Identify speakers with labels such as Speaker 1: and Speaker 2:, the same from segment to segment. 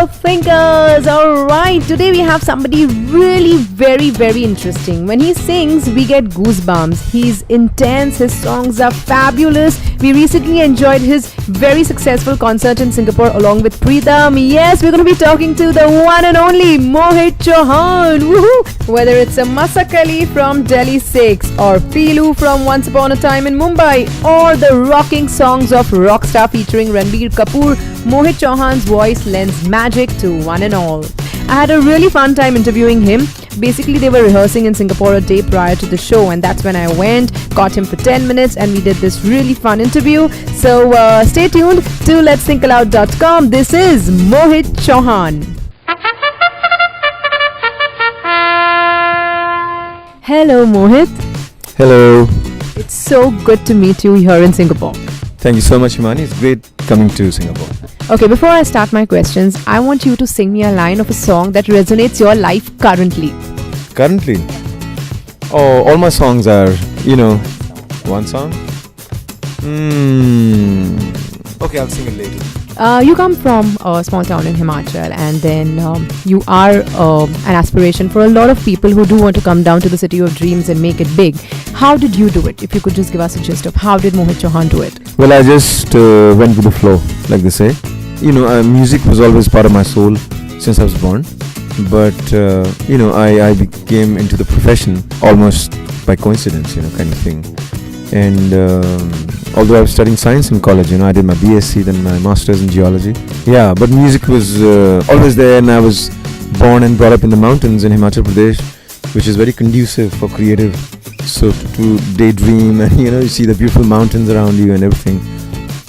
Speaker 1: fellow thinkers. Alright, today we have somebody really very interesting. When he sings, we get goosebumps. He's intense, his songs are fabulous. We recently enjoyed his very successful concert in Singapore along with Preetham. Yes, we're going to be talking to the one and only Mohit Chauhan. Woohoo! Whether it's a Masakali from Delhi 6 or Pilu from Once Upon a Time in Mumbai or the rocking songs of Rockstar featuring Ranbir Kapoor, Mohit Chauhan's voice lends magic to one and all. I had a really fun time interviewing him. Basically, they were rehearsing in Singapore a day prior to the show, and that's when I went, caught him for 10 minutes, and we did this really fun interview. So stay tuned to letsthinkaloud.com. This is Mohit Chauhan. Hello, Mohit.
Speaker 2: Hello.
Speaker 1: It's so good to meet you here in Singapore.
Speaker 2: Thank you so much, Himani. It's great coming to Singapore.
Speaker 1: Okay, before I start my questions, I want you to sing me a line of a song that resonates your life currently.
Speaker 2: Currently? Oh, all my songs are, one song? Okay, I'll sing it later.
Speaker 1: You come from a small town in Himachal, and then you are an aspiration for a lot of people who do want to come down to the city of dreams and make it big. How did you do it? If you could just give us a gist of how did Mohit Chauhan do it?
Speaker 2: Well, I just went with the flow, like they say. Music was always part of my soul since I was born. But, I became into the profession almost by coincidence, kind of thing. And although I was studying science in college, I did my BSc, then my master's in geology. Yeah, but music was always there, and I was born and brought up in the mountains in Himachal Pradesh, which is very conducive for creative. So to daydream and, you see the beautiful mountains around you and everything.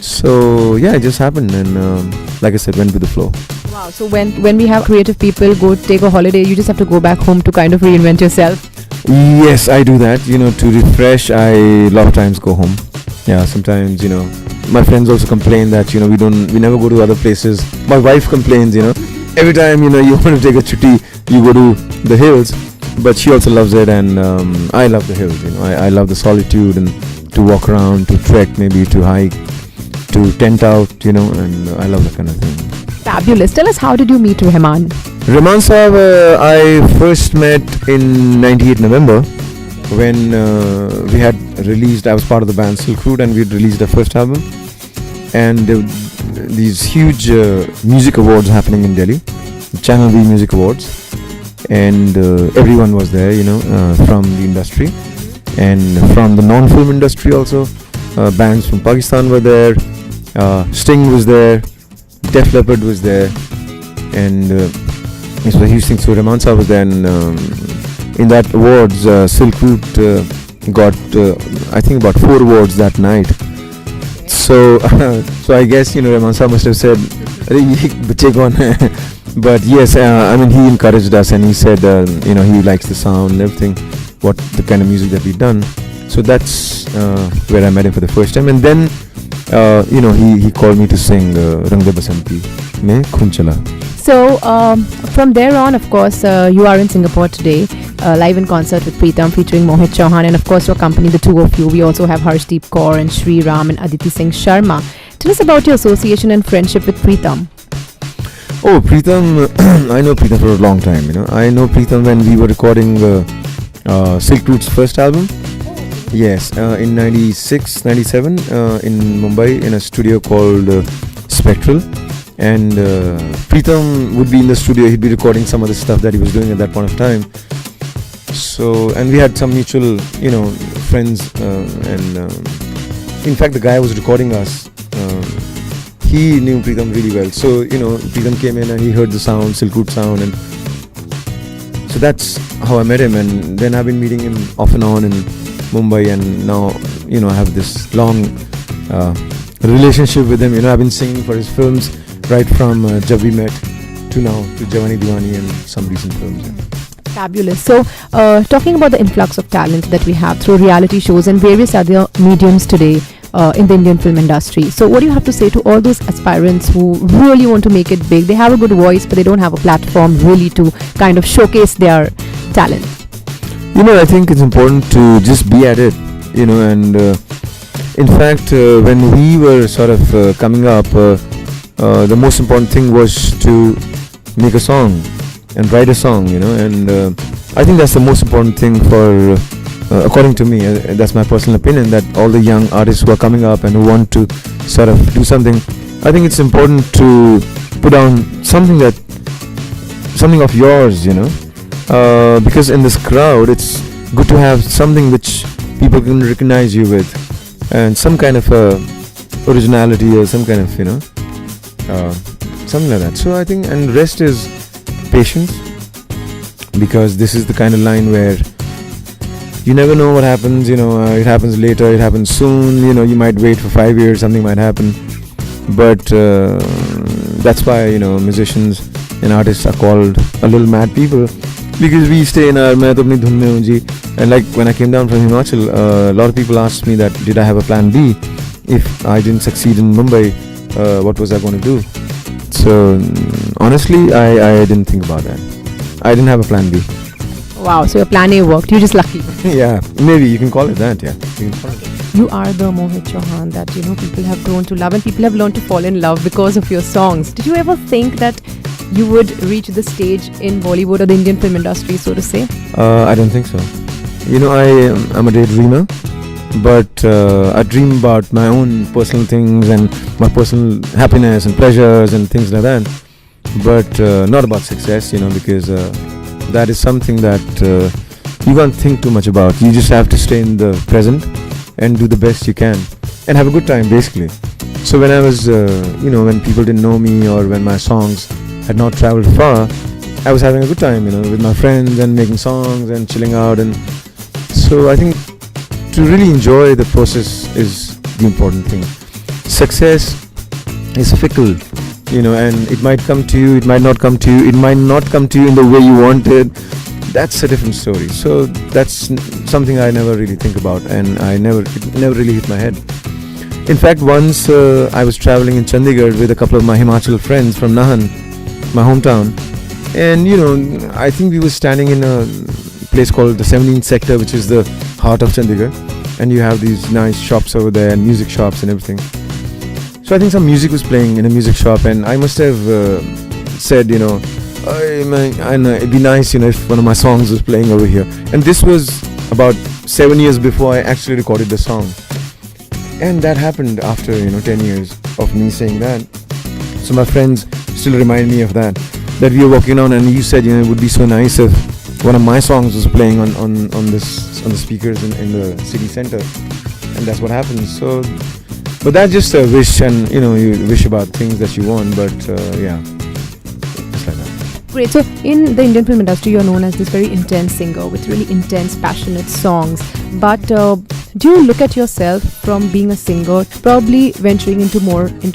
Speaker 2: So, yeah, it just happened, and like I said, went with the flow.
Speaker 1: Wow, so when we have creative people go take a holiday, you just have to go back home to kind of reinvent yourself.
Speaker 2: Yes, I do that. To refresh, I a lot of times go home. Yeah, sometimes, my friends also complain that, we never go to other places. My wife complains, every time, you want to take a chutti, you go to the hills. But she also loves it, and I love the hills, I love the solitude and to walk around, to trek, maybe to hike, to tent out, and I love that kind of thing.
Speaker 1: Fabulous. Tell us, how did you meet Rahman?
Speaker 2: Rahman Saab, I first met in 98 November when we had released, I was part of the band Silk Route, and we had released our first album. And these huge music awards happening in Delhi, Channel V Music Awards. And everyone was there, from the industry and from the non-film industry also. Bands from Pakistan were there, Sting was there, Def Leppard was there, and it was a huge thing. So Rahman Saab was there, and in that awards, Silk Route got, I think, about 4 awards that night. So, I guess, Rahman Saab must have said, "Bache kaun hai?" But yes, he encouraged us, and he said, he likes the sound and everything, what the kind of music that we've done. So that's where I met him for the first time. And then, he called me to sing Rang De Basanti Mein Khoon Chala.
Speaker 1: So, from there on, of course, you are in Singapore today, live in concert with Preetham featuring Mohit Chauhan, and of course, your company, the two of you. We also have Harshdeep Kaur and Shri Ram and Aditi Singh Sharma. Tell us about your association and friendship with Preetham.
Speaker 2: Oh, Preetham, I know Preetham for a long time, I know Preetham when we were recording Silk Route's first album. Yes, in 96, 97 in Mumbai in a studio called Spectral. And Preetham would be in the studio, he'd be recording some of the stuff that he was doing at that point of time. So, and we had some mutual, friends, and in fact the guy who was recording us, he knew Preetham really well. So, Preetham came in and he heard the sound, Silk Route sound, and so that's how I met him. And then I've been meeting him off and on in Mumbai, and now, I have this long relationship with him. I've been singing for his films right from Jab We Met to now, to Jawani Diwani and some recent films.
Speaker 1: Fabulous. So, talking about the influx of talent that we have through reality shows and various other mediums today, in the Indian film industry. So what do you have to say to all those aspirants who really want to make it big? They have a good voice, but they don't have a platform really to kind of showcase their talent.
Speaker 2: I think it's important to just be at it, and in fact, when we were sort of coming up, the most important thing was to make a song and write a song, and I think that's the most important thing for, according to me, that's my personal opinion, that all the young artists who are coming up and who want to sort of do something, I think it's important to put down something of yours, because in this crowd, it's good to have something which people can recognize you with, and some kind of originality or some kind of, something like that. So I think, and rest is patience, because this is the kind of line where you never know what happens, it happens later, it happens soon, you might wait for 5 years, something might happen, but that's why, musicians and artists are called a little mad people, because we stay in our main to apni dhun mein hu ji. And like when I came down from Himachal, a lot of people asked me that did I have a plan B if I didn't succeed in Mumbai, what was I going to do? So honestly, I didn't think about that. I didn't have a plan B.
Speaker 1: Wow, so your plan A worked. You're just lucky.
Speaker 2: Yeah, maybe you can call it that. Yeah, you can call it that.
Speaker 1: You are the Mohit Chauhan that people have grown to love, and people have learned to fall in love because of your songs. Did you ever think that you would reach the stage in Bollywood or the Indian film industry, so to say?
Speaker 2: I don't think so. I'm a daydreamer, but I dream about my own personal things and my personal happiness and pleasures and things like that, but not about success, because that is something that you can't think too much about. You just have to stay in the present and do the best you can and have a good time, basically. So when I was, when people didn't know me or when my songs had not traveled far, I was having a good time, with my friends and making songs and chilling out. And so I think to really enjoy the process is the important thing. Success is fickle, and it might come to you, it might not come to you, it might not come to you in the way you wanted. That's a different story. So that's something I never really think about, and it never really hit my head. In fact, once I was traveling in Chandigarh with a couple of my Himachal friends from Nahan, my hometown, and I think we were standing in a place called the 17th sector, which is the heart of Chandigarh, and you have these nice shops over there and music shops and everything. So I think some music was playing in a music shop, and I must have said, it'd be nice, if one of my songs was playing over here. And this was about 7 years before I actually recorded the song, and that happened after 10 years of me saying that. So my friends still remind me of that we were walking on, and you said it would be so nice if one of my songs was playing on the speakers in the city center, and that's what happened. So, but that's just a wish, and you wish about things that you want, but yeah, just like that.
Speaker 1: Great. So in the Indian film industry, you're known as this very intense singer with really intense, passionate songs. But do you look at yourself from being a singer, probably venturing into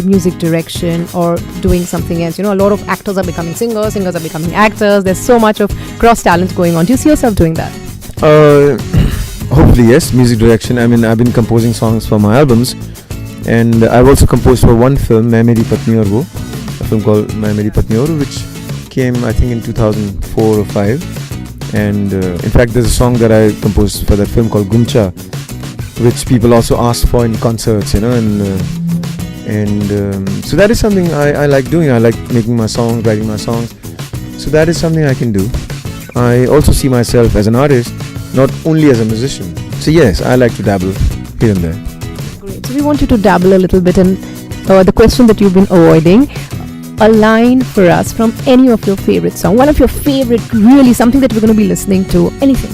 Speaker 1: music direction or doing something else? A lot of actors are becoming singers are becoming actors. There's so much of cross talent going on. Do you see yourself doing that?
Speaker 2: Hopefully, yes. Music direction. I mean, I've been composing songs for my albums, and I've also composed for one film, Main Meri Patni Aur Wo, a film called Main Meri Patni Aur, which came, I think, in 2004 or 5. And in fact, there's a song that I composed for that film called Gumcha, which people also ask for in concerts, and so that is something I like doing. I like making my songs, writing my songs. So that is something I can do. I also see myself as an artist, not only as a musician. So yes, I like to dabble here and there.
Speaker 1: Great. So we want you to dabble a little bit in the question that you've been avoiding. A line for us from any of your favorite songs. One of your favorite, really something that we're going to be listening to. Anything.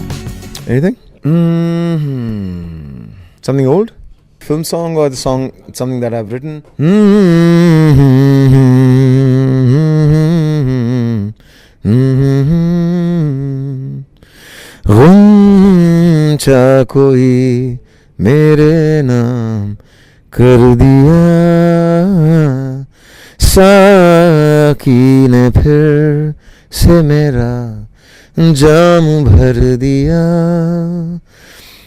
Speaker 2: Something old? Film song or the song, something that I've written? Guncha koi mere naam kar diya, साकी ने फिर से मेरा जाम भर दिया,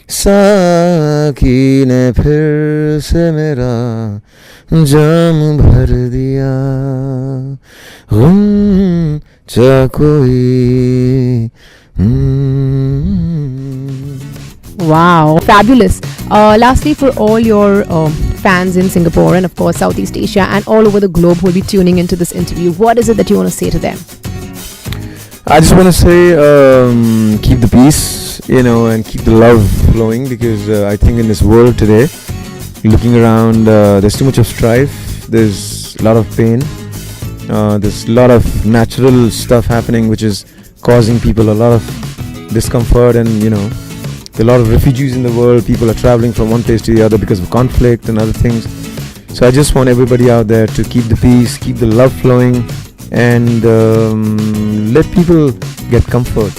Speaker 2: साकी ने फिर से मेरा जाम भर दिया, चा कोई.
Speaker 1: Wow, fabulous. Lastly, for all your fans in Singapore and of course Southeast Asia and all over the globe who will be tuning into this interview, what is it that you want to say to them?
Speaker 2: I just want to say, keep the peace, and keep the love flowing, because I think in this world today, looking around, there's too much of strife, there's a lot of pain, there's a lot of natural stuff happening which is causing people a lot of discomfort, and there are a lot of refugees in the world. People are traveling from one place to the other because of conflict and other things. So I just want everybody out there to keep the peace, keep the love flowing, and let people get comfort,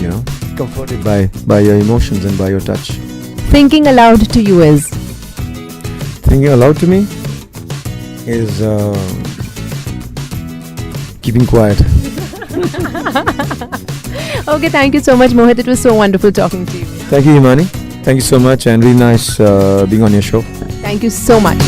Speaker 2: comforted by your emotions and by your touch.
Speaker 1: Thinking aloud to you is?
Speaker 2: Thinking aloud to me is keeping quiet.
Speaker 1: Okay, thank you so much, Mohit. It was so wonderful talking to you.
Speaker 2: Thank you, Himani. Thank you so much, and really nice being on your show.
Speaker 1: Thank you so much.